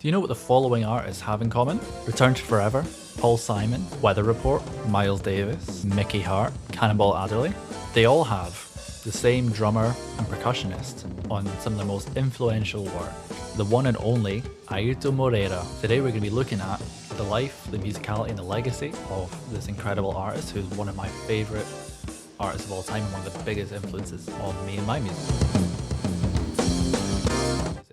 Do you know what the following artists have in common? Return to Forever, Paul Simon, Weather Report, Miles Davis, Micky Hart, Cannonball Adderly. They all have the same drummer and percussionist on some of their most influential work, the one and only Airto Moreira. Today we're going to be looking at the life, the musicality and the legacy of this incredible artist who's one of my favourite artists of all time and one of the biggest influences on me and my music.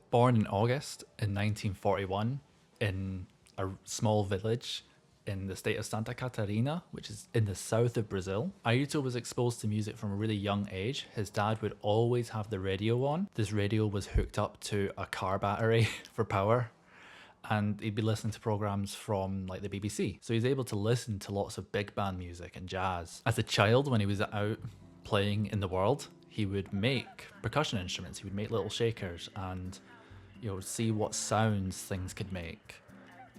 Born in August in 1941 in a small village in the state of Santa Catarina, which is in the south of Brazil. Airto was exposed to music from a really young age. His dad would always have the radio on. This radio was hooked up to a car battery for power, and he'd be listening to programs from like the BBC. So he's able to listen to lots of big band music and jazz. As a child, when he was out playing in the world, he would make percussion instruments. He would make little shakers and see what sounds things could make.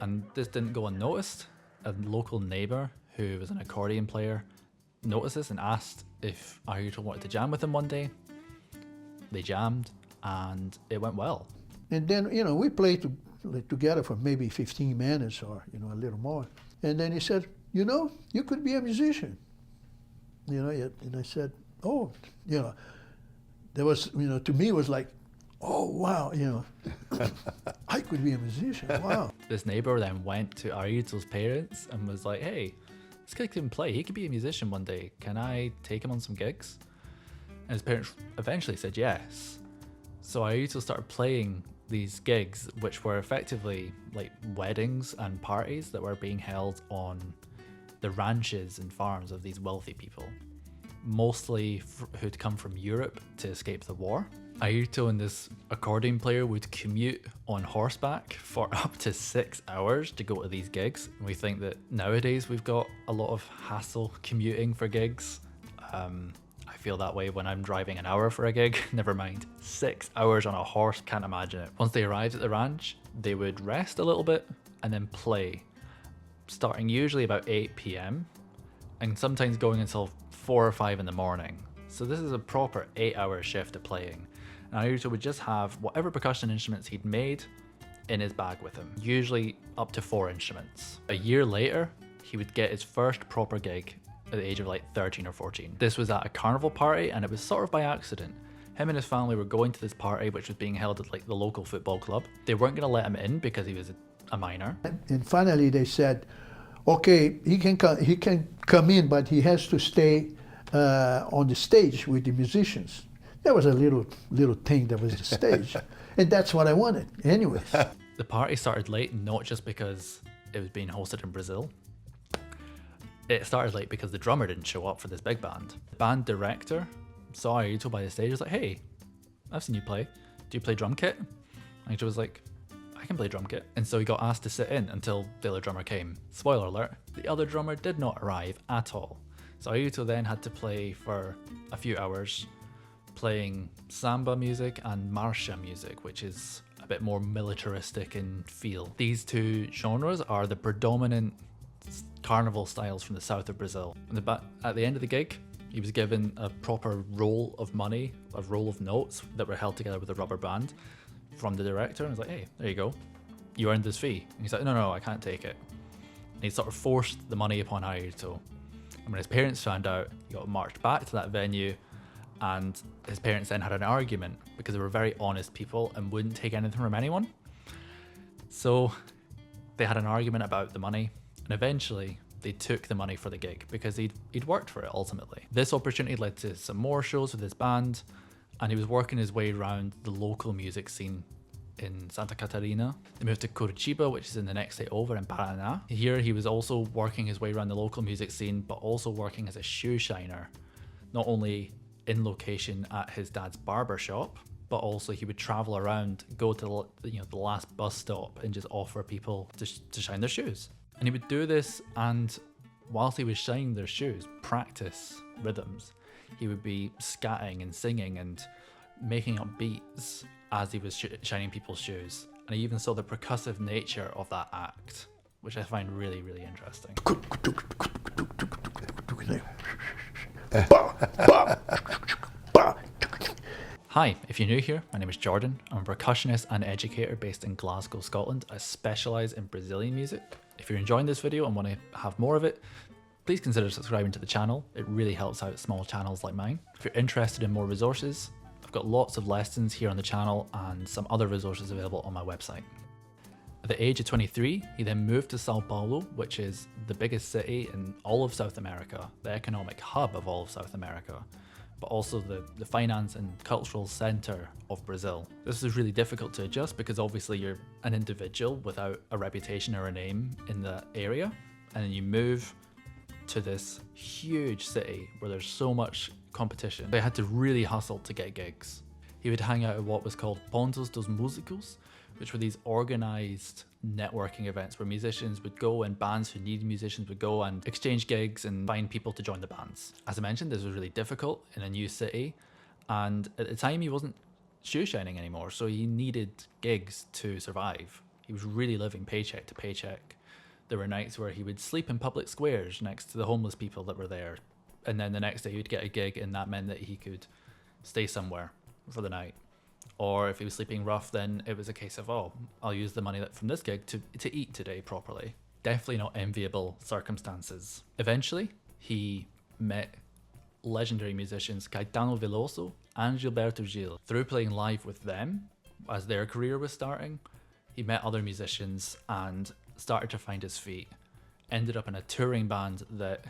And this didn't go unnoticed. A local neighbour who was an accordion player noticed this and asked if Airto wanted to jam with him one day. They jammed and it went well. And then, we played together for maybe 15 minutes or, a little more. And then he said, you could be a musician. And I said, oh, there was, to me it was like, oh, wow, I could be a musician, wow. This neighbour then went to Airto's parents and was like, hey, this kid can play, he could be a musician one day, can I take him on some gigs? And his parents eventually said yes. So Airto started playing these gigs, which were effectively like weddings and parties that were being held on the ranches and farms of these wealthy people, mostly who'd come from Europe to escape the war. Airto and this accordion player would commute on horseback for up to 6 hours to go to these gigs. And we think that nowadays we've got a lot of hassle commuting for gigs. I feel that way when I'm driving an hour for a gig, never mind 6 hours on a horse, can't imagine it. Once they arrived at the ranch, they would rest a little bit and then play, starting usually about 8 p.m. and sometimes going until 4 or 5 in the morning. So this is a proper 8-hour shift of playing. And Airto would just have whatever percussion instruments he'd made in his bag with him, usually up to 4 instruments. A year later, he would get his first proper gig at the age of like 13 or 14. This was at a carnival party and it was sort of by accident. Him and his family were going to this party, which was being held at like the local football club. They weren't going to let him in because he was a minor. And finally they said, okay, he can come in, but he has to stay on the stage with the musicians. There was a little thing that was the stage, and that's what I wanted anyways. The party started late, not just because it was being hosted in Brazil. It started late because the drummer didn't show up for this big band. The band director saw Airto by the stage, was like, hey, I've seen you play. Do you play drum kit? Airto was like, I can play drum kit. And so he got asked to sit in until the other drummer came. Spoiler alert, the other drummer did not arrive at all. So Airto then had to play for a few hours, playing samba music and marcha music, which is a bit more militaristic in feel. These two genres are the predominant carnival styles from the south of Brazil. At the end of the gig, he was given a proper roll of money, a roll of notes that were held together with a rubber band from the director, and he's like, hey, there you go, you earned this fee. And he's like, no, I can't take it. And he sort of forced the money upon Airto. And when his parents found out, he got marched back to that venue, and his parents then had an argument because they were very honest people and wouldn't take anything from anyone. So they had an argument about the money, and eventually they took the money for the gig because he'd worked for it ultimately. This opportunity led to some more shows with his band, and he was working his way around the local music scene in Santa Catarina. They moved to Curitiba, which is in the next state over in Paraná. Here he was also working his way around the local music scene, but also working as a shoe shiner, not only in location at his dad's barber shop, but also he would travel around, go to the last bus stop and just offer people to shine their shoes. And he would do this, and whilst he was shining their shoes, practice rhythms. He would be scatting and singing and making up beats as he was shining people's shoes. And I even saw the percussive nature of that act, which I find really, really interesting. Hi, if you're new here, my name is Jordan. I'm a percussionist and educator based in Glasgow, Scotland. I specialise in Brazilian music. If you're enjoying this video and want to have more of it, please consider subscribing to the channel. It really helps out small channels like mine. If you're interested in more resources, I've got lots of lessons here on the channel and some other resources available on my website. At the age of 23, he then moved to Sao Paulo, which is the biggest city in all of South America, the economic hub of all of South America, but also the finance and cultural center of Brazil. This is really difficult to adjust because obviously you're an individual without a reputation or a name in the area, and then you move to this huge city where there's so much competition. They had to really hustle to get gigs. He would hang out at what was called Pontos dos Músicos, which were these organized networking events where musicians would go and bands who needed musicians would go and exchange gigs and find people to join the bands. As I mentioned, this was really difficult in a new city, and at the time he wasn't shoe shining anymore, so he needed gigs to survive. He was really living paycheck to paycheck. There were nights where he would sleep in public squares next to the homeless people that were there, and then the next day he would get a gig, and that meant that he could stay somewhere for the night. Or if he was sleeping rough, then it was a case of, oh, I'll use the money from this gig to eat today properly. Definitely not enviable circumstances. Eventually, he met legendary musicians Caetano Veloso and Gilberto Gil. Through playing live with them, as their career was starting, he met other musicians and started to find his feet. Ended up in a touring band that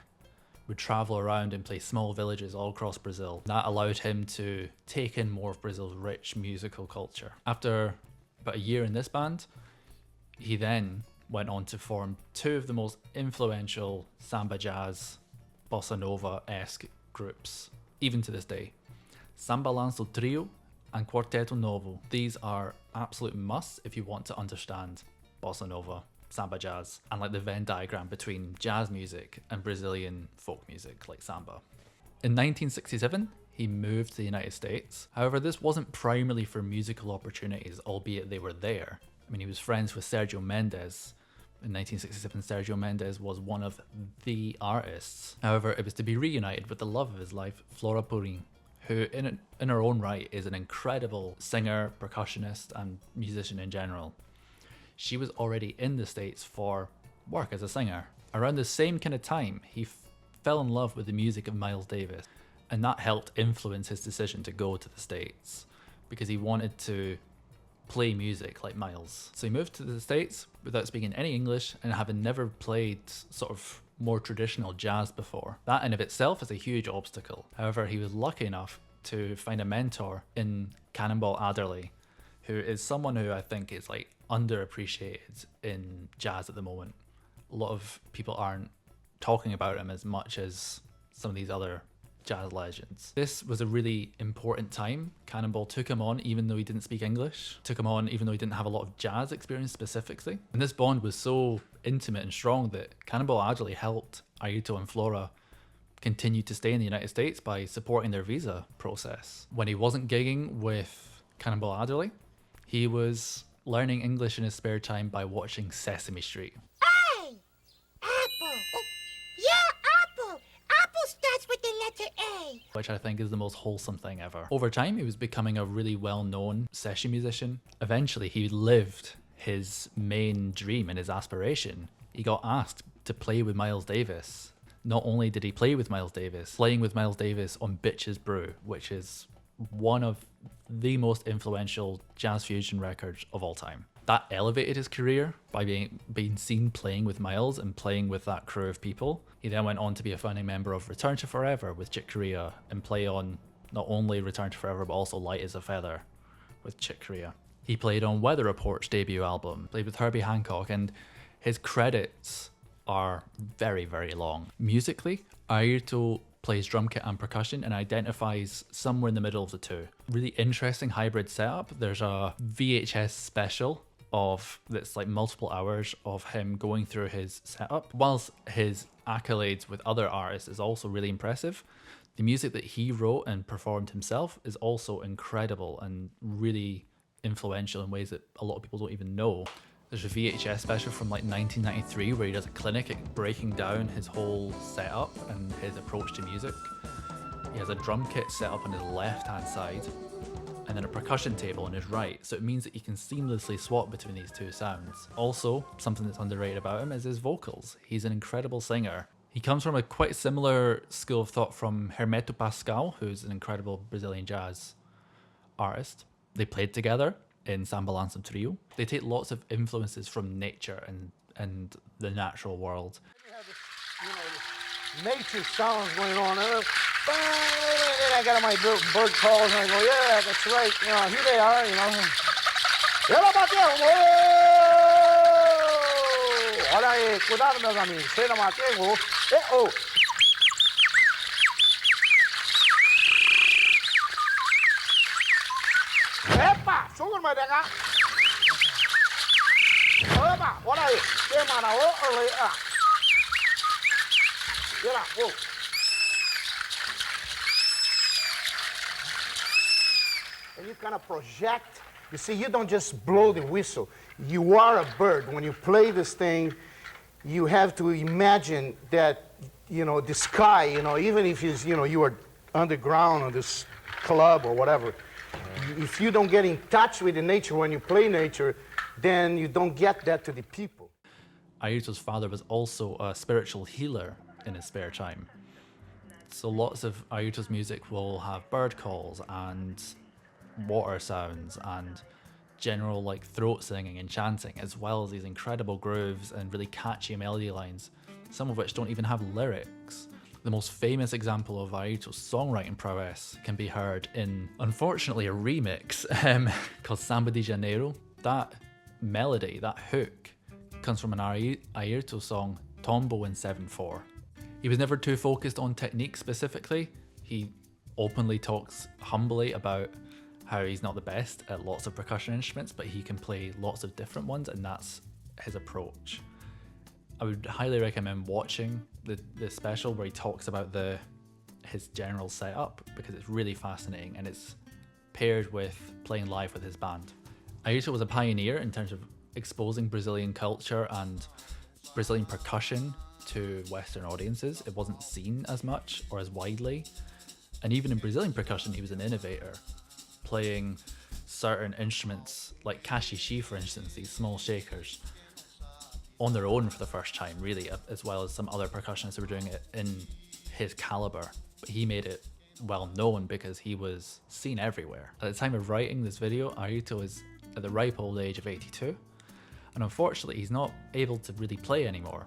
would travel around and play small villages all across Brazil. That allowed him to take in more of Brazil's rich musical culture. After about a year in this band, he then went on to form two of the most influential samba jazz, bossa nova-esque groups, even to this day. Samba Lanço Trio and Quarteto Novo. These are absolute musts if you want to understand bossa nova, samba jazz, and like the Venn diagram between jazz music and Brazilian folk music like samba. In 1967, he moved to the United States. However, this wasn't primarily for musical opportunities, albeit they were there. I mean, he was friends with Sergio Mendes. In 1967, Sergio Mendes was one of the artists. However, it was to be reunited with the love of his life, Flora Purim, who in her own right is an incredible singer, percussionist, and musician in general. She was already in the States for work as a singer. Around the same kind of time, he fell in love with the music of Miles Davis, and that helped influence his decision to go to the States because he wanted to play music like Miles. So he moved to the States without speaking any English and having never played sort of more traditional jazz before. That in of itself is a huge obstacle. However, he was lucky enough to find a mentor in Cannonball Adderly, who is someone who I think is like underappreciated in jazz at the moment. A lot of people aren't talking about him as much as some of these other jazz legends. This was a really important time. Cannonball took him on even though he didn't speak English, took him on even though he didn't have a lot of jazz experience specifically. And this bond was so intimate and strong that Cannonball Adderly helped Airto and Flora continue to stay in the United States by supporting their visa process. When he wasn't gigging with Cannonball Adderly, he was learning English in his spare time by watching Sesame Street. Hey! Apple! Oh, yeah, apple! Apple starts with the letter A. Which I think is the most wholesome thing ever. Over time, he was becoming a really well-known session musician. Eventually, he lived his main dream and his aspiration. He got asked to play with Miles Davis. Not only did he play with Miles Davis, playing with Miles Davis on Bitches Brew, which is one of the most influential jazz fusion records of all time. That elevated his career by being seen playing with Miles and playing with that crew of people. He then went on to be a founding member of Return to Forever with Chick Corea and play on not only Return to Forever but also Light as a Feather with Chick Corea. He played on Weather Report's debut album, played with Herbie Hancock, and his credits are very, very long. Musically, Airto plays drum kit and percussion and identifies somewhere in the middle of the two. Really interesting hybrid setup. There's a VHS special that's like multiple hours of him going through his setup. Whilst his accolades with other artists is also really impressive, the music that he wrote and performed himself is also incredible and really influential in ways that a lot of people don't even know. There's a VHS special from like 1993 where he does a clinic breaking down his whole setup and his approach to music. He has a drum kit set up on his left hand side and then a percussion table on his right, so it means that he can seamlessly swap between these two sounds. Also, something that's underrated about him is his vocals. He's an incredible singer. He comes from a quite similar school of thought from Hermeto Pascoal, who's an incredible Brazilian jazz artist. They played together in Samba Lança Trio. They take lots of influences from nature and the natural world. Nature sounds going on. And I got my bird calls and I go, yeah, that's right. You know, here they are, you know. Olha aí, cuidado, meus amigos. Cheira matego. Oh. Epa, sugar my dega. Opa, olha aí. Tem mana olha aí. Whoa. And you kind of project. You see, you don't just blow the whistle. You are a bird. When you play this thing, you have to imagine that, you know, the sky, you know, even if it's, you know, you are underground on this club or whatever, if you don't get in touch with the nature when you play nature, then you don't get that to the people. Airto's father was also a spiritual healer in his spare time. So lots of Airto's music will have bird calls and water sounds and general like throat singing and chanting, as well as these incredible grooves and really catchy melody lines, some of which don't even have lyrics. The most famous example of Airto's songwriting prowess can be heard in, unfortunately, a remix called Samba de Janeiro. That melody, that hook, comes from an Airto song, Tombo in 7/4. He was never too focused on technique specifically. He openly talks humbly about how he's not the best at lots of percussion instruments, but he can play lots of different ones, and that's his approach. I would highly recommend watching the special where he talks about his general setup, because it's really fascinating and it's paired with playing live with his band. Airto was a pioneer in terms of exposing Brazilian culture and Brazilian percussion to Western audiences. It wasn't seen as much or as widely. And even in Brazilian percussion, he was an innovator, playing certain instruments like kashishi, for instance, these small shakers, on their own for the first time, really, as well as some other percussionists who were doing it in his caliber. But he made it well known because he was seen everywhere. At the time of writing this video, Airto is at the ripe old age of 82, and unfortunately he's not able to really play anymore.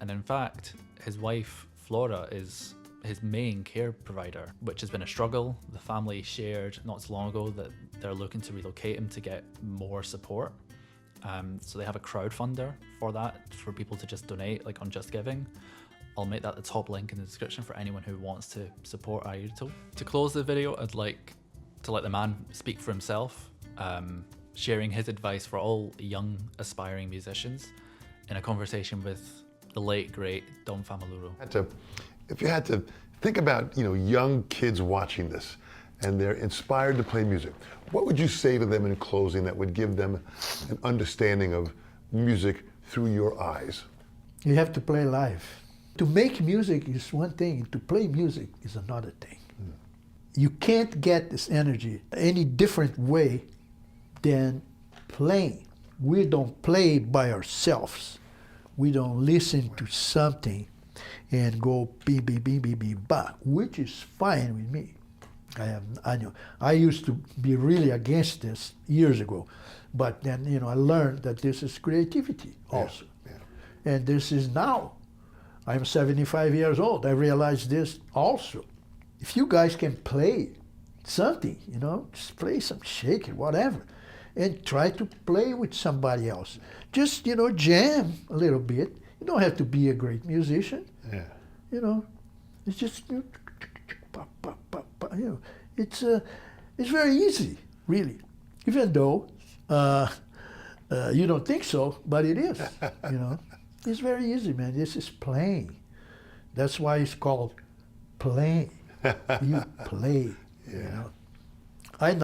And in fact, his wife Flora is his main care provider, which has been a struggle. The family shared not so long ago that they're looking to relocate him to get more support. So they have a crowdfunder for that, for people to just donate, like on Just Giving. I'll make that the top link in the description for anyone who wants to support Airto. To close the video, I'd like to let the man speak for himself, sharing his advice for all young aspiring musicians in a conversation with the late great Dom Famuluro. If you had to think about, young kids watching this and they're inspired to play music, what would you say to them in closing that would give them an understanding of music through your eyes? You have to play live. To make music is one thing, to play music is another thing. You can't get this energy any different way than playing. We don't play by ourselves. We don't listen to something and go beep, beep, beep, beep, beep, ba, which is fine with me. I used to be really against this years ago, but then I learned that this is creativity also. Yeah. And this is now. I'm 75 years old. I realized this also. If you guys can play something, just play some shaker, whatever, and try to play with somebody else. Just, jam a little bit. You don't have to be a great musician. Yeah. It's just, it's very easy, really. Even though you don't think so, but it is, It's very easy, man. This is playing. That's why it's called playing. You play, I know.